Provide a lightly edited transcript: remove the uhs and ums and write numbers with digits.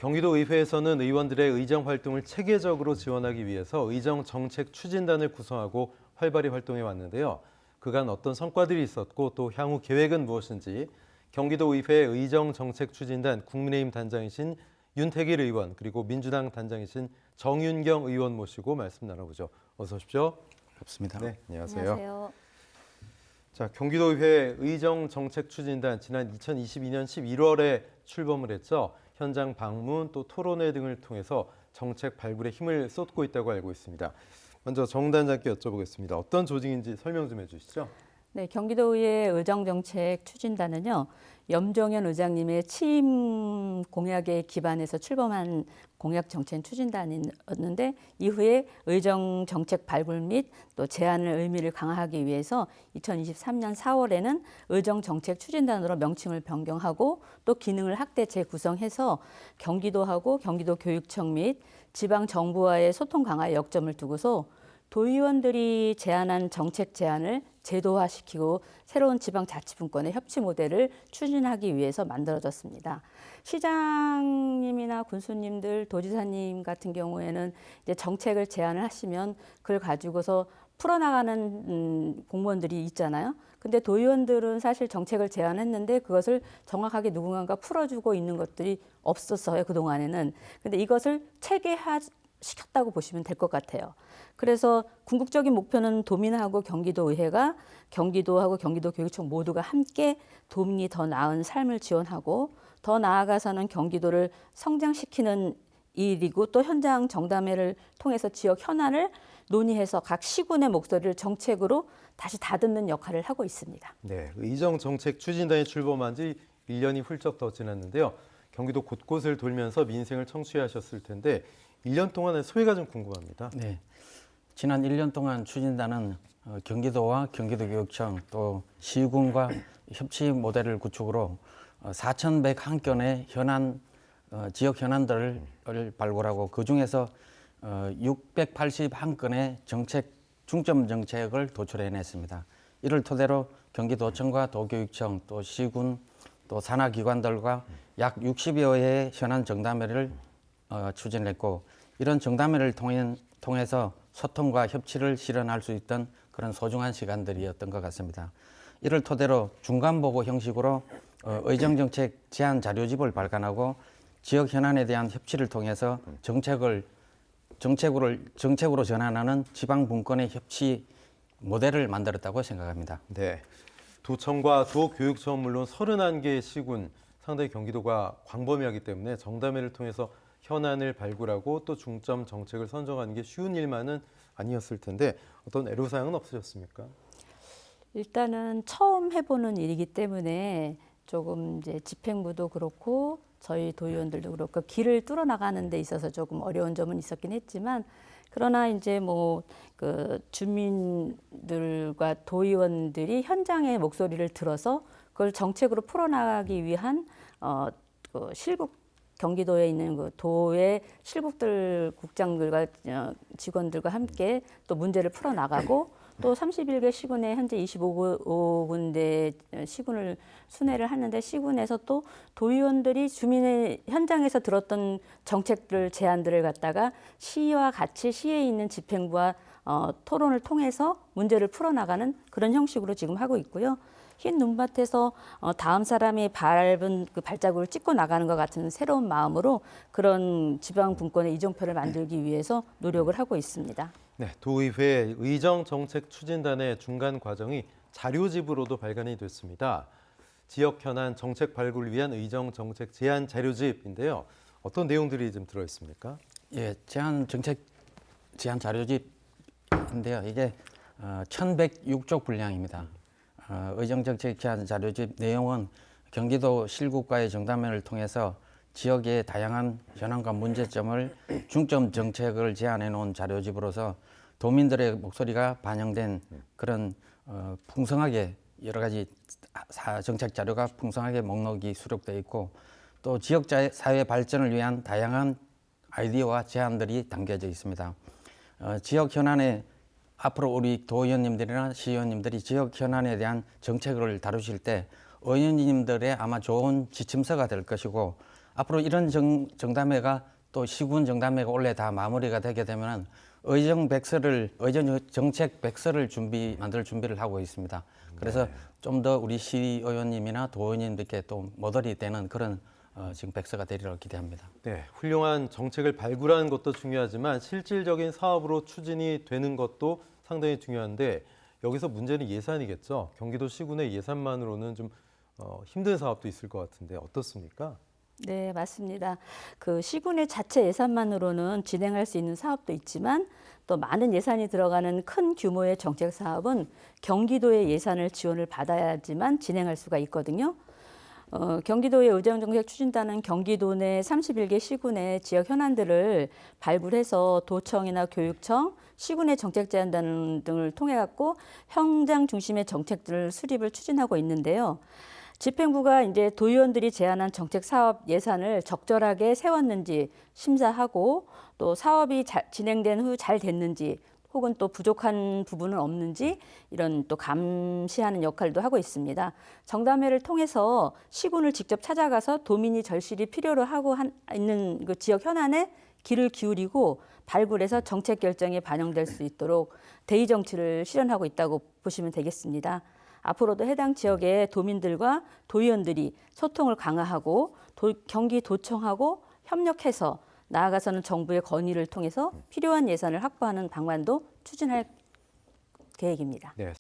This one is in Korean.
경기도 의회에서는 의원들의 의정 활동을 체계적으로 지원하기 위해서 의정 정책 추진단을 구성하고 활발히 활동해 왔는데요. 그간 어떤 성과들이 있었고 또 향후 계획은 무엇인지 경기도 의회 의정 정책 추진단 국민의힘 단장이신 윤태길 의원 그리고 민주당 단장이신 정윤경 의원 모시고 말씀 나눠보죠. 어서 오십시오. 반갑습니다. 네, 안녕하세요. 안녕하세요. 자, 경기도의회 의정정책추진단 지난 2022년 11월에 출범을 했죠. 현장 방문 또 토론회 등을 통해서 정책 발굴에 힘을 쏟고 있다고 알고 있습니다. 먼저 정 단장께 여쭤보겠습니다. 어떤 조직인지 설명 좀 해주시죠. 네, 경기도의회 의정정책 추진단은요, 염종현 의장님의 취임 공약에 기반해서 출범한 공약 정책 추진단이었는데 이후에 의정 정책 발굴 및 또 제안을 의미를 강화하기 위해서 2023년 4월에는 의정 정책 추진단으로 명칭을 변경하고 또 기능을 확대 재구성해서 경기도하고 경기도 교육청 및 지방 정부와의 소통 강화에 역점을 두고서 도의원들이 제안한 정책 제안을 제도화시키고 새로운 지방자치분권의 협치 모델을 추진하기 위해서 만들어졌습니다. 시장님이나 군수님들, 도지사님 같은 경우에는 이제 정책을 제안을 하시면 그걸 가지고서 풀어나가는 공무원들이 있잖아요. 근데 도의원들은 사실 정책을 제안했는데 그것을 정확하게 누군가가 풀어주고 있는 것들이 없었어요, 그동안에는. 근데 이것을 체계화 시켰다고 보시면 될 것 같아요. 그래서 궁극적인 목표는 도민하고 경기도의회가 경기도하고 경기도교육청 모두가 함께 도민이 더 나은 삶을 지원하고 더 나아가서는 경기도를 성장시키는 일이고 또 현장 정담회를 통해서 지역 현안을 논의해서 각 시군의 목소리를 정책으로 다시 다듬는 역할을 하고 있습니다. 네, 의정정책 추진단이 출범한 지 1년이 훌쩍 더 지났는데요. 경기도 곳곳을 돌면서 민생을 청취하셨을 텐데 1년 동안의 소회가 좀 궁금합니다. 네, 지난 1년 동안 추진단은 경기도와 경기도교육청 또 시군과 협치 모델을 구축으로 4,101건의 현안 지역 현안들을 발굴하고 그 중에서 681건의 중점 정책을 도출해냈습니다. 이를 토대로 경기도청과 도교육청 또 시군 또 산하기관들과 약 60여 회의 현안 정담회를 추진했고 이런 정담회를 통해서 소통과 협치를 실현할 수 있던 그런 소중한 시간들이었던 것 같습니다. 이를 토대로 중간보고 형식으로 의정정책 제안 자료집을 발간하고 지역 현안에 대한 협치를 통해서 정책으로 전환하는 지방분권의 협치 모델을 만들었다고 생각합니다. 네, 도청과 도교육청 물론 31개의 시군, 상당히 경기도가 광범위하기 때문에 정담회를 통해서 현안을 발굴하고 또 중점 정책을 선정하는 게 쉬운 일만은 아니었을 텐데 어떤 애로사항은 없으셨습니까? 일단은 처음 해보는 일이기 때문에 조금 이제 집행부도 그렇고 저희 도의원들도 그렇고 길을 뚫어 나가는 데 있어서 조금 어려운 점은 있었긴 했지만 그러나 이제 뭐 그 주민들과 도의원들이 현장의 목소리를 들어서 그걸 정책으로 풀어나가기 위한 그 실국 경기도에 있는 그 도의 실국들 국장들과 직원들과 함께 또 문제를 풀어나가고 또 31개 시군에 현재 25군데 시군을 순회를 하는데 시군에서 또 도의원들이 주민의 현장에서 들었던 정책들 제안들을 갖다가 시와 같이 시에 있는 집행부와 토론을 통해서 문제를 풀어나가는 그런 형식으로 지금 하고 있고요. 흰 눈밭에서 다음 사람이 밟은 그 발자국을 찍고 나가는 것 같은 새로운 마음으로 그런 지방 분권의 이정표를 만들기 위해서 노력을 하고 있습니다. 네, 도의회 의정정책추진단의 중간 과정이 자료집으로도 발간이 됐습니다. 지역 현안 정책 발굴을 위한 의정정책 제안 자료집인데요. 어떤 내용들이 좀 들어 있습니까? 예, 제안 자료집인데요. 이게 1,106쪽 분량입니다. 의정정책 제안 자료집 내용은 경기도 실국과의 정담회를 통해서 지역의 다양한 현안과 문제점을 중점 정책을 제안해 놓은 자료집으로서 도민들의 목소리가 반영된 그런 풍성하게 여러 가지 정책 자료가 풍성하게 목록이 수록되어 있고 또 지역 사회 발전을 위한 다양한 아이디어와 제안들이 담겨져 있습니다. 지역 현안에 앞으로 우리 도의원님들이나 시의원님들이 지역 현안에 대한 정책을 다루실 때 의원님들의 아마 좋은 지침서가 될 것이고 앞으로 이런 정담회가 또 시군 정담회가 올해 다 마무리가 되게 되면은 의정 정책 백서를 만들 준비를 하고 있습니다. 그래서 좀 더 우리 시의원님이나 도의원님들께 또 모델이 되는 그런 지금 백서가 되리라고 기대합니다. 네, 훌륭한 정책을 발굴하는 것도 중요하지만 실질적인 사업으로 추진이 되는 것도 상당히 중요한데 여기서 문제는 예산이겠죠. 경기도 시군의 예산만으로는 좀 힘든 사업도 있을 것 같은데 어떻습니까? 네, 맞습니다. 그 시군의 자체 예산만으로는 진행할 수 있는 사업도 있지만 또 많은 예산이 들어가는 큰 규모의 정책 사업은 경기도의 예산을 지원을 받아야지만 진행할 수가 있거든요. 경기도의 의정정책 추진단은 경기도 내 31개 시군의 지역 현안들을 발굴해서 도청이나 교육청, 시군의 정책제안단 등을 통해 갖고 현장 중심의 정책들을 수립을 추진하고 있는데요. 집행부가 이제 도의원들이 제안한 정책 사업 예산을 적절하게 세웠는지 심사하고 또 사업이 진행된 후 잘 됐는지 혹은 또 부족한 부분은 없는지 이런 또 감시하는 역할도 하고 있습니다. 정담회를 통해서 시군을 직접 찾아가서 도민이 절실히 필요로 하고 있는 그 지역 현안에 귀를 기울이고 발굴해서 정책 결정에 반영될 수 있도록 대의 정치를 실현하고 있다고 보시면 되겠습니다. 앞으로도 해당 지역의 도민들과 도의원들이 소통을 강화하고 경기도청하고 협력해서 나아가서는 정부의 건의를 통해서 필요한 예산을 확보하는 방안도 추진할 계획입니다. 네.